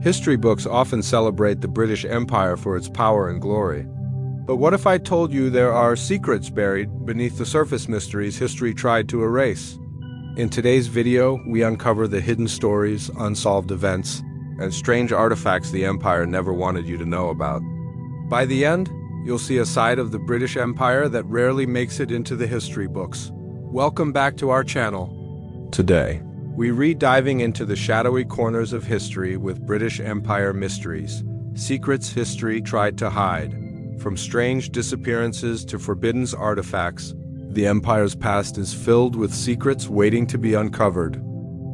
History books often celebrate the British Empire for its power and glory. But what if I told you there are secrets buried beneath the surface mysteries history tried to erase? In today's video, we uncover the hidden stories, unsolved events, and strange artifacts the Empire never wanted you to know about. By the end, you'll see a side of the British Empire that rarely makes it into the history books. Welcome back to our channel. Today, we re-diving into the shadowy corners of history with British Empire mysteries, secrets history tried to hide. From strange disappearances to forbidden artifacts, the Empire's past is filled with secrets waiting to be uncovered.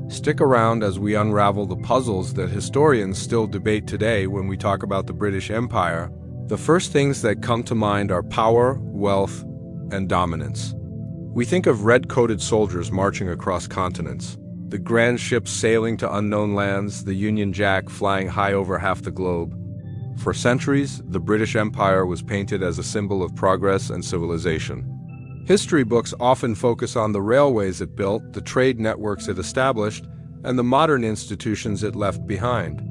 Stick around as we unravel the puzzles that historians still debate today when we talk about the British Empire. The first things that come to mind are power, wealth, and dominance. We think of red-coated soldiers marching across continents, the grand ships sailing to unknown lands, the Union Jack flying high over half the globe. For centuries, the British Empire was painted as a symbol of progress and civilization. History books often focus on the railways it built, the trade networks it established, and the modern institutions it left behind.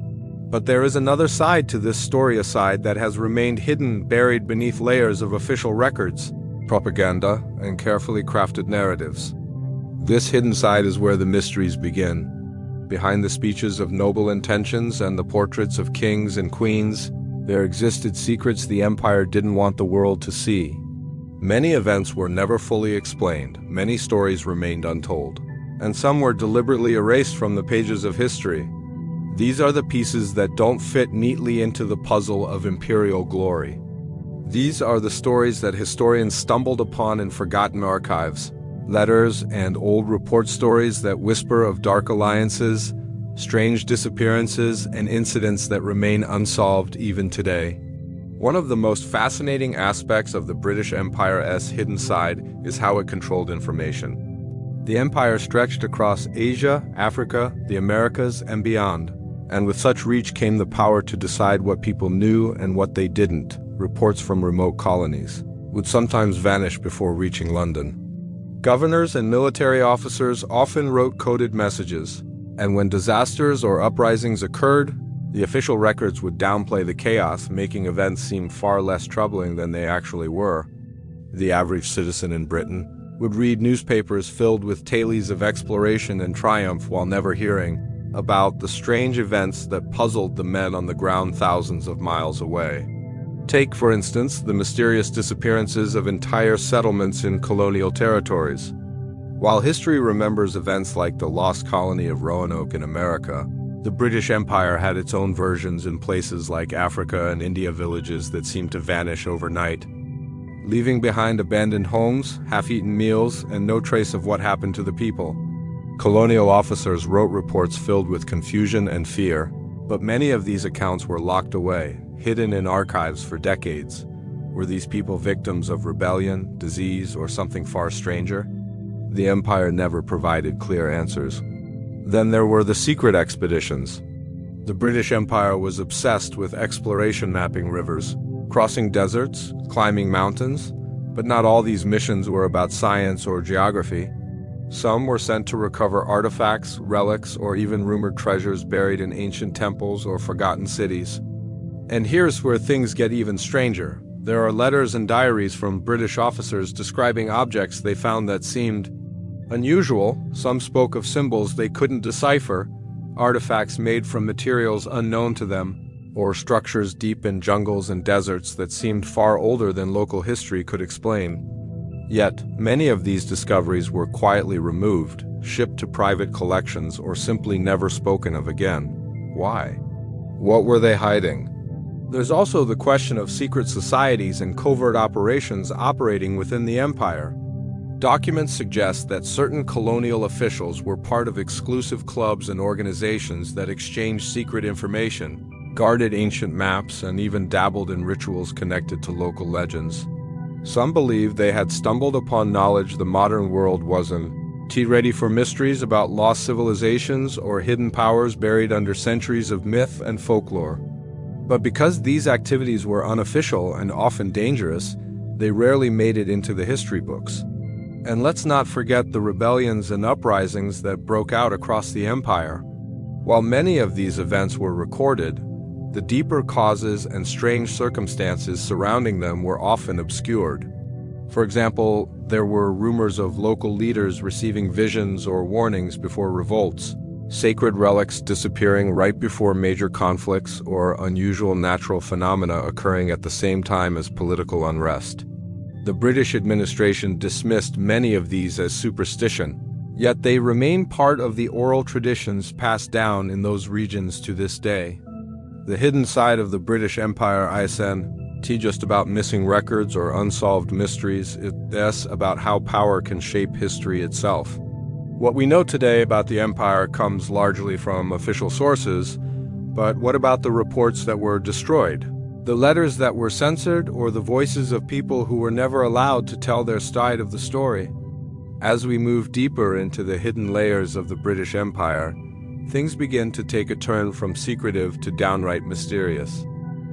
But there is another side to this story, a side that has remained hidden, buried beneath layers of official records, propaganda, and carefully crafted narratives. This hidden side is where the mysteries begin. Behind the speeches of noble intentions and the portraits of kings and queens, there existed secrets the Empire didn't want the world to see. Many events were never fully explained, many stories remained untold, and some were deliberately erased from the pages of history. These are the pieces that don't fit neatly into the puzzle of imperial glory. These are the stories that historians stumbled upon in forgotten archives, letters and old report stories that whisper of dark alliances, strange disappearances, and incidents that remain unsolved even today. One of the most fascinating aspects of the British Empire's hidden side is how it controlled information. The Empire stretched across Asia, Africa, the Americas, and beyond, and with such reach came the power to decide what people knew and what they didn't. Reports from remote colonies would sometimes vanish before reaching London. Governors and military officers often wrote coded messages, and when disasters or uprisings occurred, the official records would downplay the chaos, making events seem far less troubling than they actually were. The average citizen in Britain would read newspapers filled with tales of exploration and triumph while never hearing about the strange events that puzzled the men on the ground thousands of miles away. Take, for instance, the mysterious disappearances of entire settlements in colonial territories. While history remembers events like the lost colony of Roanoke in America, the British Empire had its own versions in places like Africa and India, villages that seemed to vanish overnight, leaving behind abandoned homes, half-eaten meals, and no trace of what happened to the people. Colonial officers wrote reports filled with confusion and fear, but many of these accounts were locked away, hidden in archives for decades. Were these people victims of rebellion, disease, or something far stranger? The Empire never provided clear answers. Then there were the secret expeditions. The British Empire was obsessed with exploration, mapping rivers, crossing deserts, climbing mountains, but not all these missions were about science or geography. Some were sent to recover artifacts, relics, or even rumored treasures buried in ancient temples or forgotten cities. And here's where things get even stranger. There are letters and diaries from British officers describing objects they found that seemed unusual. Some spoke of symbols they couldn't decipher, artifacts made from materials unknown to them, or structures deep in jungles and deserts that seemed far older than local history could explain. Yet, many of these discoveries were quietly removed, shipped to private collections, or simply never spoken of again. Why? What were they hiding? There's also the question of secret societies and covert operations operating within the Empire. Documents suggest that certain colonial officials were part of exclusive clubs and organizations that exchanged secret information, guarded ancient maps, and even dabbled in rituals connected to local legends. Some believed they had stumbled upon knowledge the modern world wasn't ready for, mysteries about lost civilizations or hidden powers buried under centuries of myth and folklore. But because these activities were unofficial and often dangerous, they rarely made it into the history books. And let's not forget the rebellions and uprisings that broke out across the empire. While many of these events were recorded, the deeper causes and strange circumstances surrounding them were often obscured. For example, there were rumors of local leaders receiving visions or warnings before revolts, sacred relics disappearing right before major conflicts, or unusual natural phenomena occurring at the same time as political unrest. The British administration dismissed many of these as superstition, yet they remain part of the oral traditions passed down in those regions to this day. The hidden side of the British Empire isn't just about missing records or unsolved mysteries, it's about how power can shape history itself. What we know today about the empire comes largely from official sources, but what about the reports that were destroyed? The letters that were censored, or the voices of people who were never allowed to tell their side of the story? As we move deeper into the hidden layers of the British Empire, things begin to take a turn from secretive to downright mysterious.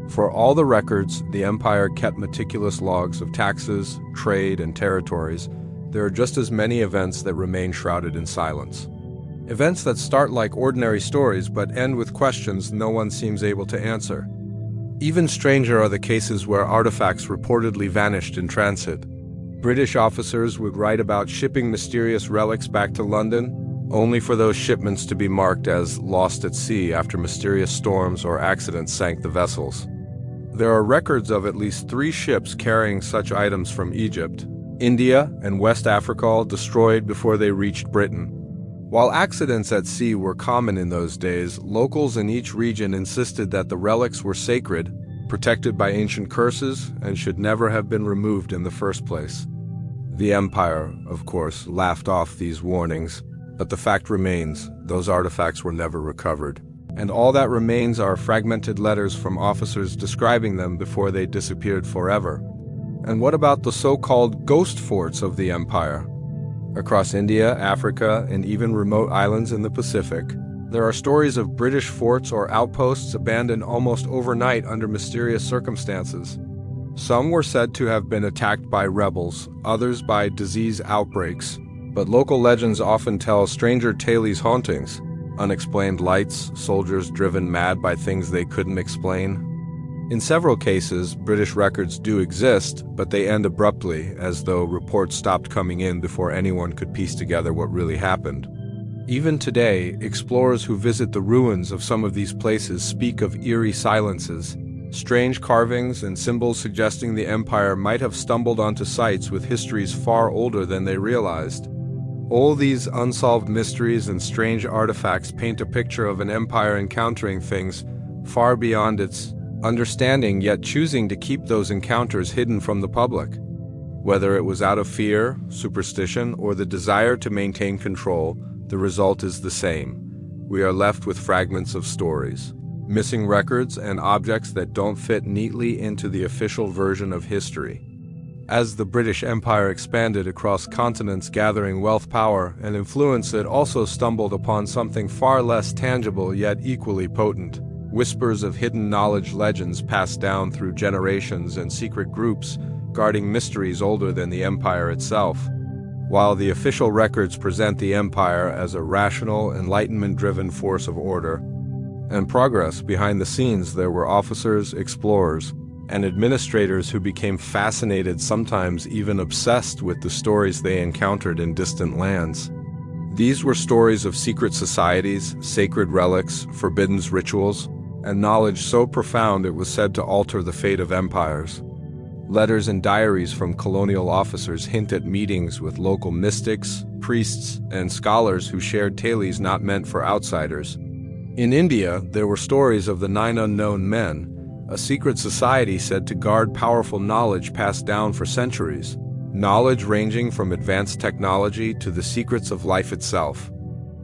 For all the records, the empire kept meticulous logs of taxes, trade, and territories. There are just as many events that remain shrouded in silence. Events that start like ordinary stories but end with questions no one seems able to answer. Even stranger are the cases where artifacts reportedly vanished in transit. British officers would write about shipping mysterious relics back to London, only for those shipments to be marked as lost at sea after mysterious storms or accidents sank the vessels. There are records of at least 3 ships carrying such items from Egypt, India, and West Africa all destroyed before they reached Britain. While accidents at sea were common in those days, locals in each region insisted that the relics were sacred, protected by ancient curses, and should never have been removed in the first place. The empire, of course, laughed off these warnings, but the fact remains, those artifacts were never recovered. And all that remains are fragmented letters from officers describing them before they disappeared forever. And what about the so-called ghost forts of the empire? Across India, Africa, and even remote islands in the Pacific, there are stories of British forts or outposts abandoned almost overnight under mysterious circumstances. Some were said to have been attacked by rebels, others by disease outbreaks, but local legends often tell stranger tales hauntings. Unexplained lights, soldiers driven mad by things they couldn't explain. In several cases, British records do exist, but they end abruptly, as though reports stopped coming in before anyone could piece together what really happened. Even today, explorers who visit the ruins of some of these places speak of eerie silences, strange carvings and symbols suggesting the empire might have stumbled onto sites with histories far older than they realized. All these unsolved mysteries and strange artifacts paint a picture of an empire encountering things far beyond its understanding, yet choosing to keep those encounters hidden from the public. Whether it was out of fear, superstition, or the desire to maintain control, the result is the same. We are left with fragments of stories, missing records, and objects that don't fit neatly into the official version of history. As the British Empire expanded across continents, gathering wealth, power, and influence, it also stumbled upon something far less tangible yet equally potent. Whispers of hidden knowledge, legends passed down through generations, and secret groups guarding mysteries older than the empire itself. While the official records present the empire as a rational, enlightenment-driven force of order and progress, behind the scenes there were officers, explorers, and administrators who became fascinated, sometimes even obsessed, with the stories they encountered in distant lands. These were stories of secret societies, sacred relics, forbidden rituals, and knowledge so profound it was said to alter the fate of empires. Letters and diaries from colonial officers hint at meetings with local mystics, priests, and scholars who shared tales not meant for outsiders. In India, there were stories of the 9 unknown men, a secret society said to guard powerful knowledge passed down for centuries, knowledge ranging from advanced technology to the secrets of life itself.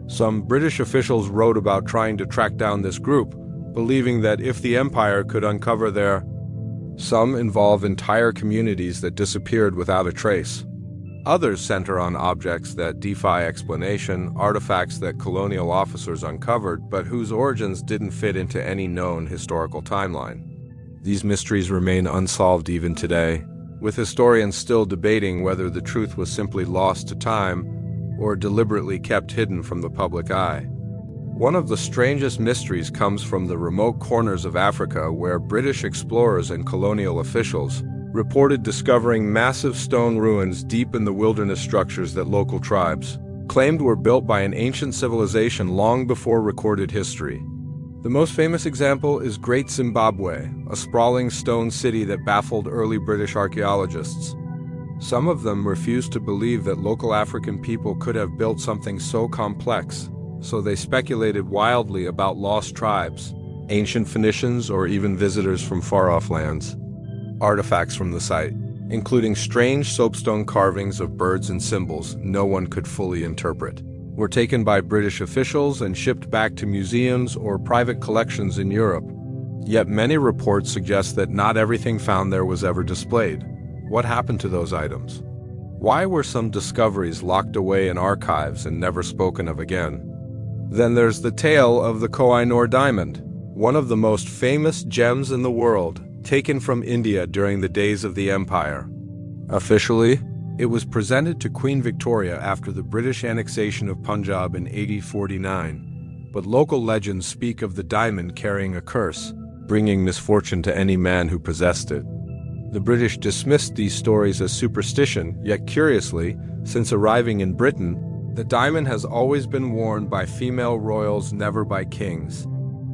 Some British officials wrote about trying to track down this group, believing that if the empire could uncover some involve entire communities that disappeared without a trace. Others center on objects that defy explanation, artifacts that colonial officers uncovered but whose origins didn't fit into any known historical timeline. These mysteries remain unsolved even today, with historians still debating whether the truth was simply lost to time or deliberately kept hidden from the public eye. One of the strangest mysteries comes from the remote corners of Africa where British explorers and colonial officials reported discovering massive stone ruins deep in the wilderness structures that local tribes claimed were built by an ancient civilization long before recorded history. The most famous example is Great Zimbabwe, a sprawling stone city that baffled early British archaeologists. Some of them refused to believe that local African people could have built something so complex, so they speculated wildly about lost tribes, ancient Phoenicians, or even visitors from far-off lands. Artifacts from the site, including strange soapstone carvings of birds and symbols no one could fully interpret, were taken by British officials and shipped back to museums or private collections in Europe. Yet many reports suggest that not everything found there was ever displayed. What happened to those items? Why were some discoveries locked away in archives and never spoken of again? Then there's the tale of the Koh-i-Noor diamond, one of the most famous gems in the world, taken from India during the days of the Empire. Officially, it was presented to Queen Victoria after the British annexation of Punjab in 1849, but local legends speak of the diamond carrying a curse, bringing misfortune to any man who possessed it. The British dismissed these stories as superstition, yet curiously, since arriving in Britain, the diamond has always been worn by female royals, never by kings.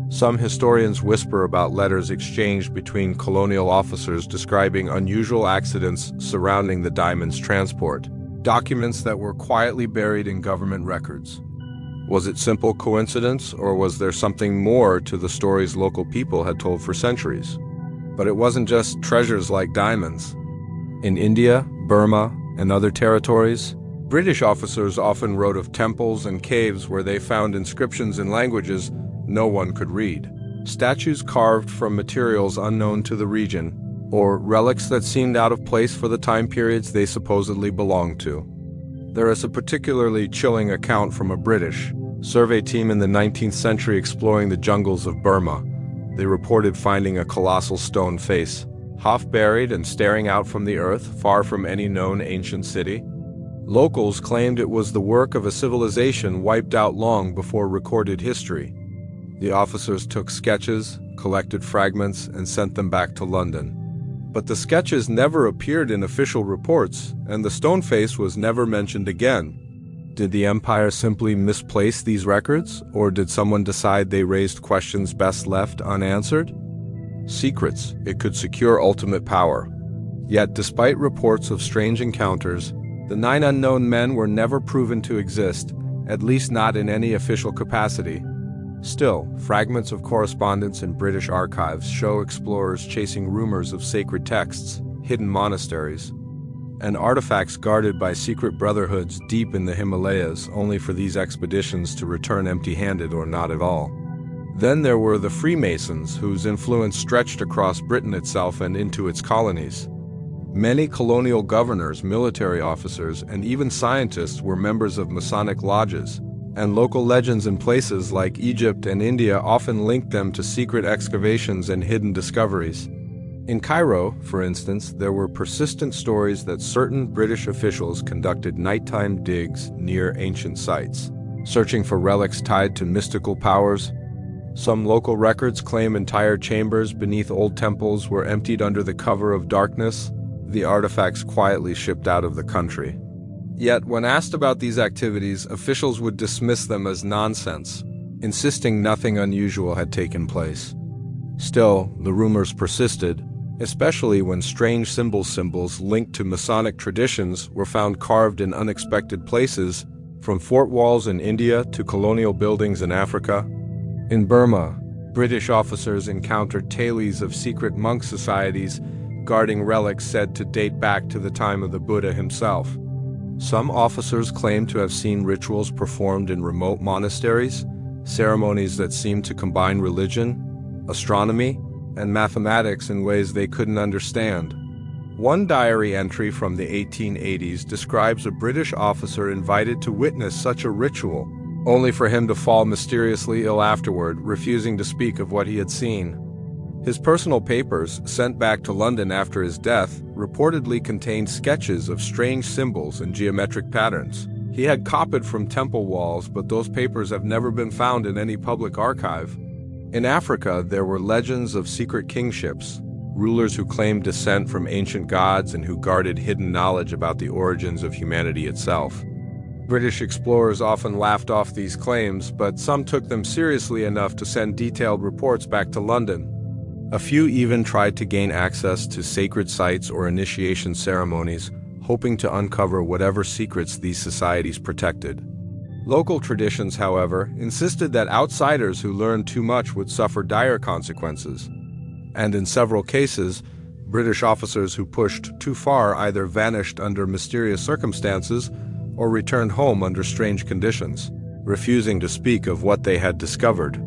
Some historians whisper about letters exchanged between colonial officers describing unusual accidents surrounding the diamond's transport, documents that were quietly buried in government records. Was it simple coincidence, or was there something more to the stories local people had told for centuries? But it wasn't just treasures like diamonds. In India, Burma, and other territories, British officers often wrote of temples and caves where they found inscriptions in languages no one could read, statues carved from materials unknown to the region, or relics that seemed out of place for the time periods they supposedly belonged to. There is a particularly chilling account from a British survey team in the 19th century exploring the jungles of Burma. They reported finding a colossal stone face, half-buried and staring out from the earth, far from any known ancient city. Locals claimed it was the work of a civilization wiped out long before recorded history. The officers took sketches, collected fragments, and sent them back to London. But the sketches never appeared in official reports, and the stone face was never mentioned again. Did the Empire simply misplace these records, or did someone decide they raised questions best left unanswered? Secrets, it could secure ultimate power. Yet, despite reports of strange encounters, the 9 unknown men were never proven to exist, at least not in any official capacity. Still, fragments of correspondence in British archives show explorers chasing rumors of sacred texts, hidden monasteries, and artifacts guarded by secret brotherhoods deep in the Himalayas, only for these expeditions to return empty-handed or not at all. Then there were the Freemasons, whose influence stretched across Britain itself and into its colonies. Many colonial governors, military officers, and even scientists were members of Masonic lodges, and local legends in places like Egypt and India often linked them to secret excavations and hidden discoveries. In Cairo, for instance, there were persistent stories that certain British officials conducted nighttime digs near ancient sites, searching for relics tied to mystical powers. Some local records claim entire chambers beneath old temples were emptied under the cover of darkness, the artifacts quietly shipped out of the country. Yet, when asked about these activities, officials would dismiss them as nonsense, insisting nothing unusual had taken place. Still, the rumors persisted, especially when strange symbols linked to Masonic traditions were found carved in unexpected places, from fort walls in India to colonial buildings in Africa. In Burma, British officers encountered tales of secret monk societies guarding relics said to date back to the time of the Buddha himself. Some officers claimed to have seen rituals performed in remote monasteries, ceremonies that seemed to combine religion, astronomy, and mathematics in ways they couldn't understand. One diary entry from the 1880s describes a British officer invited to witness such a ritual, only for him to fall mysteriously ill afterward, refusing to speak of what he had seen. His personal papers, sent back to London after his death, reportedly contained sketches of strange symbols and geometric patterns. He had copied from temple walls, but those papers have never been found in any public archive. In Africa, there were legends of secret kingships, rulers who claimed descent from ancient gods and who guarded hidden knowledge about the origins of humanity itself. British explorers often laughed off these claims, but some took them seriously enough to send detailed reports back to London. A few even tried to gain access to sacred sites or initiation ceremonies, hoping to uncover whatever secrets these societies protected. Local traditions, however, insisted that outsiders who learned too much would suffer dire consequences. And in several cases, British officers who pushed too far either vanished under mysterious circumstances or returned home under strange conditions, refusing to speak of what they had discovered.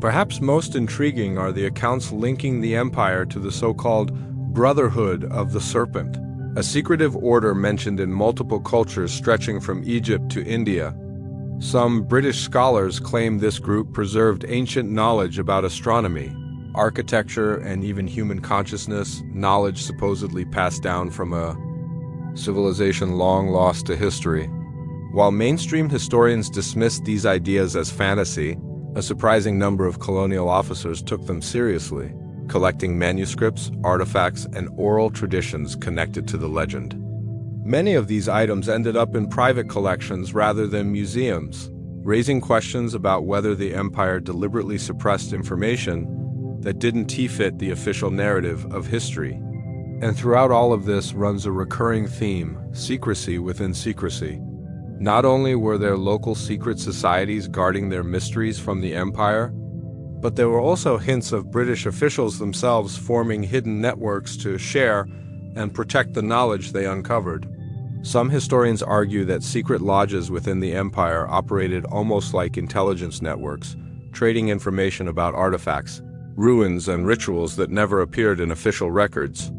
Perhaps most intriguing are the accounts linking the empire to the so-called Brotherhood of the Serpent, a secretive order mentioned in multiple cultures stretching from Egypt to India. Some British scholars claim this group preserved ancient knowledge about astronomy, architecture, and even human consciousness, knowledge supposedly passed down from a civilization long lost to history. While mainstream historians dismissed these ideas as fantasy, a surprising number of colonial officers took them seriously, collecting manuscripts, artifacts, and oral traditions connected to the legend. Many of these items ended up in private collections rather than museums, raising questions about whether the empire deliberately suppressed information that didn't fit the official narrative of history. And throughout all of this runs a recurring theme: secrecy within secrecy. Not only were there local secret societies guarding their mysteries from the empire, but there were also hints of British officials themselves forming hidden networks to share and protect the knowledge they uncovered. Some historians argue that secret lodges within the empire operated almost like intelligence networks, trading information about artifacts, ruins, and rituals that never appeared in official records.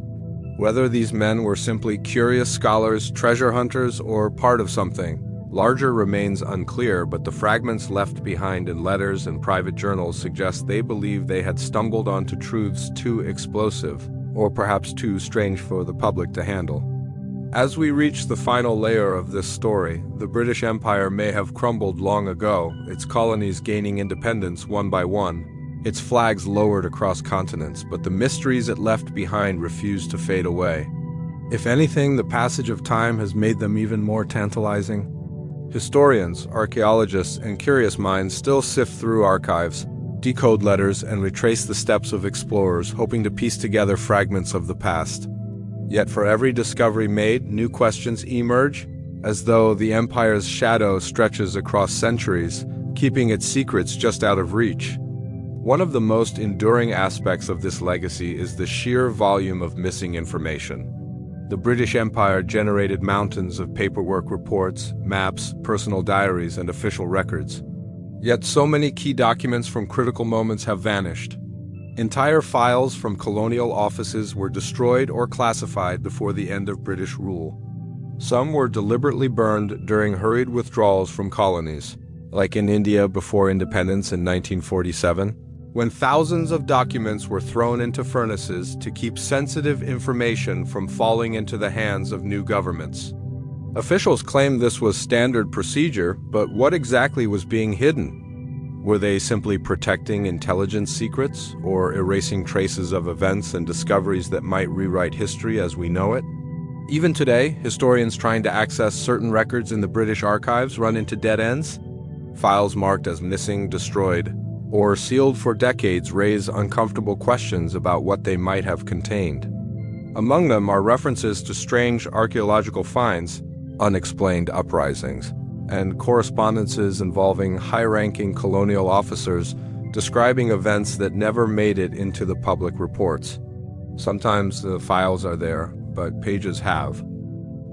Whether these men were simply curious scholars, treasure hunters, or part of something larger remains unclear, but the fragments left behind in letters and private journals suggest they believed they had stumbled onto truths too explosive, or perhaps too strange for the public to handle. As we reach the final layer of this story, the British Empire may have crumbled long ago, its colonies gaining independence one by one, its flags lowered across continents, but the mysteries it left behind refused to fade away. If anything, the passage of time has made them even more tantalizing. Historians, archaeologists, and curious minds still sift through archives, decode letters, and retrace the steps of explorers, hoping to piece together fragments of the past. Yet for every discovery made, new questions emerge, as though the empire's shadow stretches across centuries, keeping its secrets just out of reach. One of the most enduring aspects of this legacy is the sheer volume of missing information. The British Empire generated mountains of paperwork reports, maps, personal diaries, and official records. Yet so many key documents from critical moments have vanished. Entire files from colonial offices were destroyed or classified before the end of British rule. Some were deliberately burned during hurried withdrawals from colonies, like in India before independence in 1947. When thousands of documents were thrown into furnaces to keep sensitive information from falling into the hands of new governments. Officials claimed this was standard procedure, but what exactly was being hidden? Were they simply protecting intelligence secrets, or erasing traces of events and discoveries that might rewrite history as we know it? Even today, historians trying to access certain records in the British archives run into dead ends. Files marked as missing, destroyed, or sealed for decades raise uncomfortable questions about what they might have contained. Among them are references to strange archaeological finds, unexplained uprisings, and correspondences involving high-ranking colonial officers describing events that never made it into the public reports. Sometimes the files are there, but pages have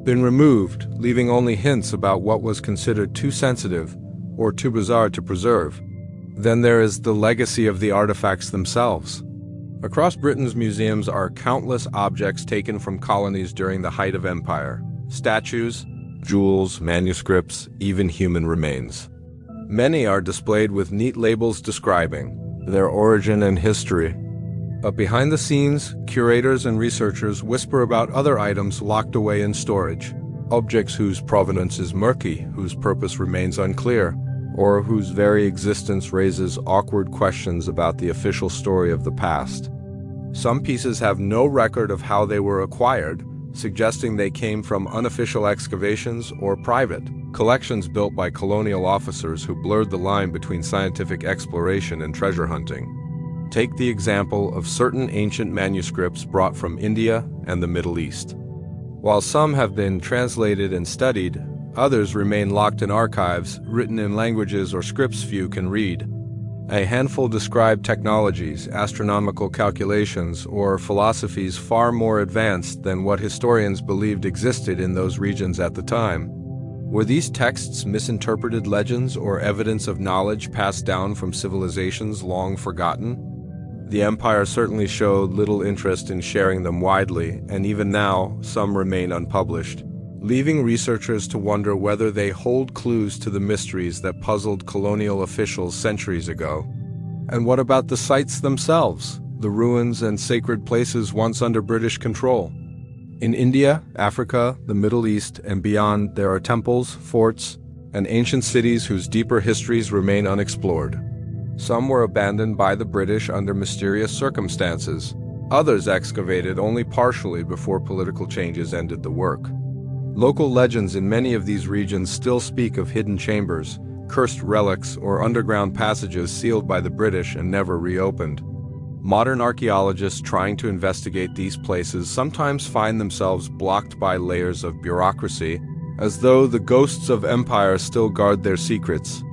been removed, leaving only hints about what was considered too sensitive or too bizarre to preserve. Then there is the legacy of the artifacts themselves. Across Britain's museums are countless objects taken from colonies during the height of empire: statues, jewels, manuscripts, even human remains. Many are displayed with neat labels describing their origin and history. But behind the scenes, curators and researchers whisper about other items locked away in storage. Objects whose provenance is murky, whose purpose remains unclear, or whose very existence raises awkward questions about the official story of the past. Some pieces have no record of how they were acquired, suggesting they came from unofficial excavations or private collections built by colonial officers who blurred the line between scientific exploration and treasure hunting. Take the example of certain ancient manuscripts brought from India and the Middle East. While some have been translated and studied, others remain locked in archives, written in languages or scripts few can read. A handful describe technologies, astronomical calculations, or philosophies far more advanced than what historians believed existed in those regions at the time. Were these texts misinterpreted legends or evidence of knowledge passed down from civilizations long forgotten? The empire certainly showed little interest in sharing them widely, and even now, some remain unpublished, leaving researchers to wonder whether they hold clues to the mysteries that puzzled colonial officials centuries ago. And what about the sites themselves, the ruins and sacred places once under British control? In India, Africa, the Middle East, and beyond, there are temples, forts, and ancient cities whose deeper histories remain unexplored. Some were abandoned by the British under mysterious circumstances. Others excavated only partially before political changes ended the work. Local legends in many of these regions still speak of hidden chambers, cursed relics, or underground passages sealed by the British and never reopened. Modern archaeologists trying to investigate these places sometimes find themselves blocked by layers of bureaucracy, as though the ghosts of empire still guard their secrets.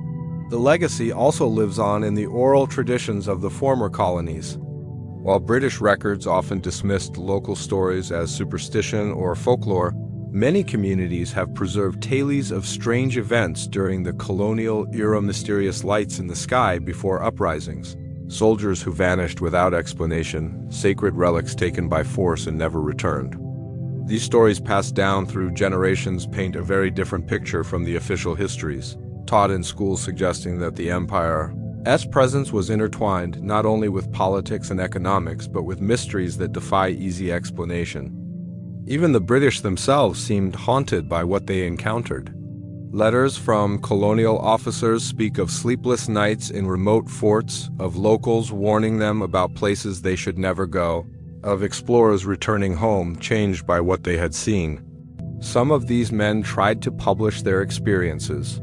The legacy also lives on in the oral traditions of the former colonies. While British records often dismissed local stories as superstition or folklore, many communities have preserved tales of strange events during the colonial era, mysterious lights in the sky before uprisings, soldiers who vanished without explanation, sacred relics taken by force and never returned. These stories passed down through generations paint a very different picture from the official histories, taught in schools, suggesting that the empire's presence was intertwined not only with politics and economics, but with mysteries that defy easy explanation. Even the British themselves seemed haunted by what they encountered. Letters from colonial officers speak of sleepless nights in remote forts, of locals warning them about places they should never go, of explorers returning home changed by what they had seen. Some of these men tried to publish their experiences,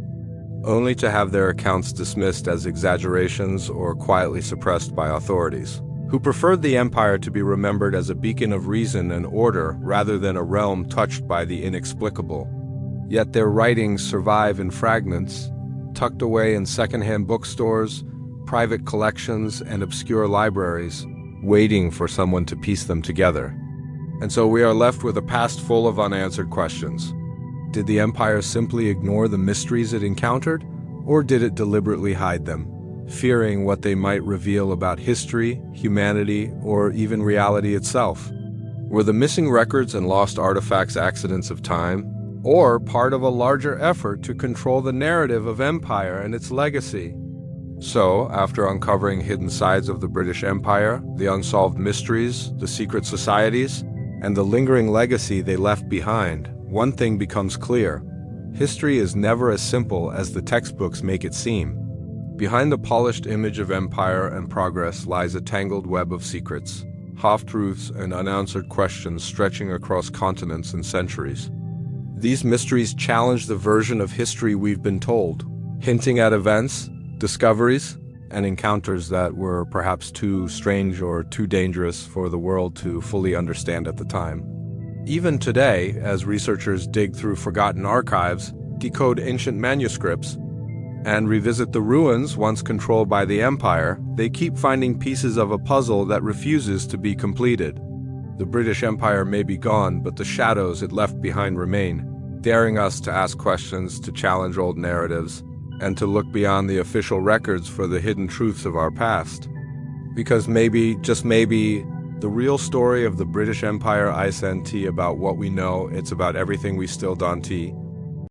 only to have their accounts dismissed as exaggerations or quietly suppressed by authorities, who preferred the empire to be remembered as a beacon of reason and order rather than a realm touched by the inexplicable. Yet their writings survive in fragments, tucked away in secondhand bookstores, private collections, and obscure libraries, waiting for someone to piece them together. And so we are left with a past full of unanswered questions. Did the empire simply ignore the mysteries it encountered, or did it deliberately hide them, fearing what they might reveal about history, humanity, or even reality itself? Were the missing records and lost artifacts accidents of time, or part of a larger effort to control the narrative of empire and its legacy? So, after uncovering hidden sides of the British Empire, the unsolved mysteries, the secret societies, and the lingering legacy they left behind, one thing becomes clear: history is never as simple as the textbooks make it seem. Behind the polished image of empire and progress lies a tangled web of secrets, half-truths and unanswered questions stretching across continents and centuries. These mysteries challenge the version of history we've been told, hinting at events, discoveries, and encounters that were perhaps too strange or too dangerous for the world to fully understand at the time. Even today, as researchers dig through forgotten archives, decode ancient manuscripts, and revisit the ruins once controlled by the empire, they keep finding pieces of a puzzle that refuses to be completed. The British Empire may be gone, but the shadows it left behind remain, daring us to ask questions, to challenge old narratives, and to look beyond the official records for the hidden truths of our past. Because maybe, just maybe, the real story of the British Empire isn't about what we know, it's about everything we still don't see.